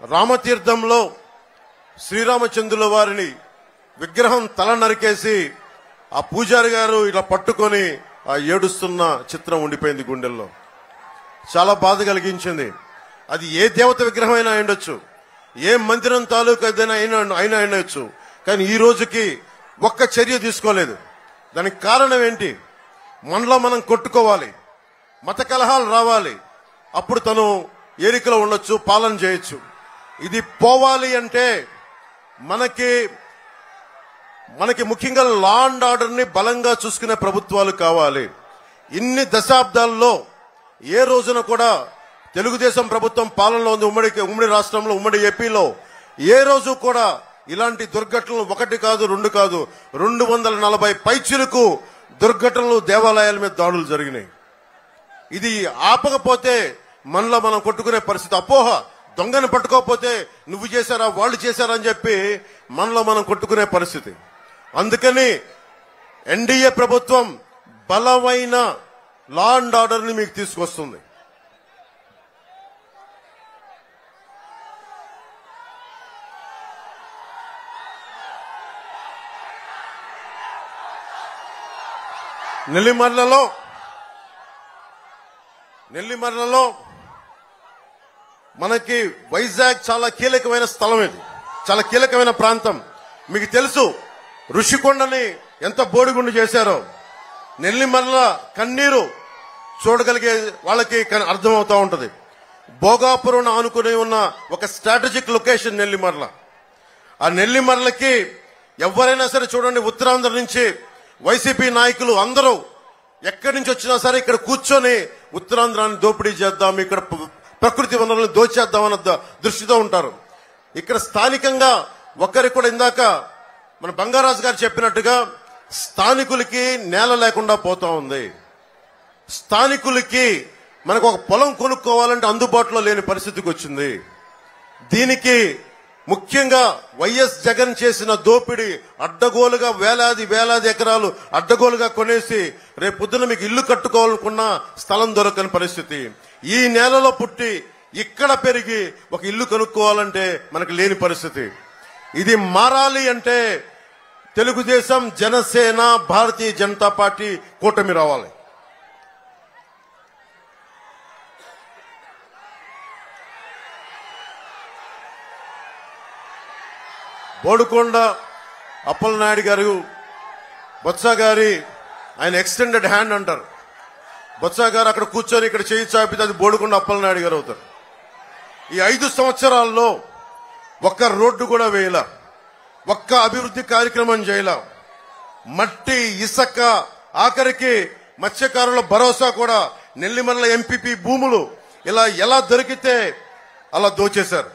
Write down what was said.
రామతీర్థంలో శ్రీరామచంద్రుల వారిని విగ్రహం తల నరికేసి ఆ పూజారి గారు ఇలా పట్టుకొని ఆ ఏడుస్తున్న చిత్రం ఉండిపోయింది గుండెల్లో. చాలా బాధ కలిగించింది. అది ఏ దేవత విగ్రహం అయినా ఉండొచ్చు, ఏ మందిరం తాలూకు ఏదైనా అయినా ఉండొచ్చు. కానీ ఈ రోజుకి ఒక్క చర్య తీసుకోలేదు. దానికి కారణం ఏంటి? మనలో మనం కొట్టుకోవాలి, మత కలహాలు రావాలి, అప్పుడు తను ఏరికలో ఉండొచ్చు, పాలన చేయొచ్చు. ఇది పోవాలి అంటే మనకి ముఖ్యంగా లా అండ్ ఆర్డర్ ని బలంగా చూసుకునే ప్రభుత్వాలు కావాలి. ఇన్ని దశాబ్దాల్లో ఏ రోజున కూడా తెలుగుదేశం ప్రభుత్వం పాలనలో ఉంది, ఉమ్మడి రాష్ట్రంలో, ఉమ్మడి ఏపీలో ఏ రోజు కూడా ఇలాంటి దుర్ఘటనలు ఒకటి కాదు, రెండు కాదు, 240 పైచిలకు దుర్ఘటనలు దేవాలయాల మీద దాడులు జరిగినాయి. ఇది ఆపకపోతే మనలో మనం కొట్టుకునే పరిస్థితి. అపోహ, దొంగని పట్టుకోకపోతే నువ్వు చేశారా వాళ్ళు చేశారా అని చెప్పి మనలో మనం కొట్టుకునే పరిస్థితి. అందుకని ఎన్డీఏ ప్రభుత్వం బలమైన లా అండ్ ఆర్డర్ ని మీకు తీసుకొస్తుంది. నెల్లిమర్లలో మనకి వైజాగ్ చాలా కీలకమైన స్థలం. ఇది చాలా కీలకమైన ప్రాంతం. మీకు తెలుసు ఋషికొండని ఎంత బోడిగుండు చేశారో. నెల్లిమర్ల కన్నీరు చూడగలిగే వాళ్ళకి అర్థమవుతా ఉంటది. భోగాపురం ఆనుకుని ఉన్న ఒక స్ట్రాటజిక్ లొకేషన్ నెల్లిమర్ల. ఆ నెల్లిమర్లకి ఎవరైనా సరే చూడండి, ఉత్తరాంధ్ర నుంచి వైసీపీ నాయకులు అందరూ ఎక్కడి నుంచి వచ్చినా సరే ఇక్కడ కూర్చొని ఉత్తరాంధ్రాన్ని దోపిడీ చేద్దాం, ఇక్కడ ప్రకృతి వనరులను దోచేద్దామన్న దృష్టితో ఉంటారు. ఇక్కడ స్థానికంగా ఒక్కరికి కూడా ఇందాక మన బంగారాజు గారు చెప్పినట్టుగా స్థానికులకి నేల లేకుండా పోతా ఉంది. స్థానికులకి మనకు ఒక పొలం కొనుక్కోవాలంటే అందుబాటులో లేని పరిస్థితికి వచ్చింది. దీనికి ముఖ్యంగా వైఎస్ జగన్ చేసిన దోపిడీ, అడ్డగోలుగా వేలాది ఎకరాలు అడ్డగోలుగా కొనేసి రేపు పొద్దున మీకు ఇల్లు కట్టుకోవాలనుకున్న స్థలం దొరకని పరిస్థితి. ఈ నేలలో పుట్టి ఇక్కడ పెరిగి ఒక ఇల్లు కొనుక్కోవాలంటే మనకు లేని పరిస్థితి. ఇది మారాలి అంటే తెలుగుదేశం, జనసేన, భారతీయ జనతా పార్టీ కూటమి రావాలి. బోడుకొండ అప్పలనాయుడు గారు, బొత్స గారి ఆయన ఎక్స్టెండెడ్ హ్యాండ్ అంటారు. బొత్స గారు అక్కడ కూర్చొని ఇక్కడ చేయి చాపితే అది బోడుకొండ అప్పలనాయుడు గారు అవుతారు. ఈ 5 సంవత్సరాల్లో ఒక్క రోడ్డు కూడా వేయలా, ఒక్క అభివృద్ధి కార్యక్రమం చేయలా. మట్టి, ఇసుక, ఆఖరికి మత్స్యకారుల భరోసా కూడా, నెల్లిమర్ల ఎంపీపీ భూములు ఇలా ఎలా దొరికితే అలా దోచేశారు.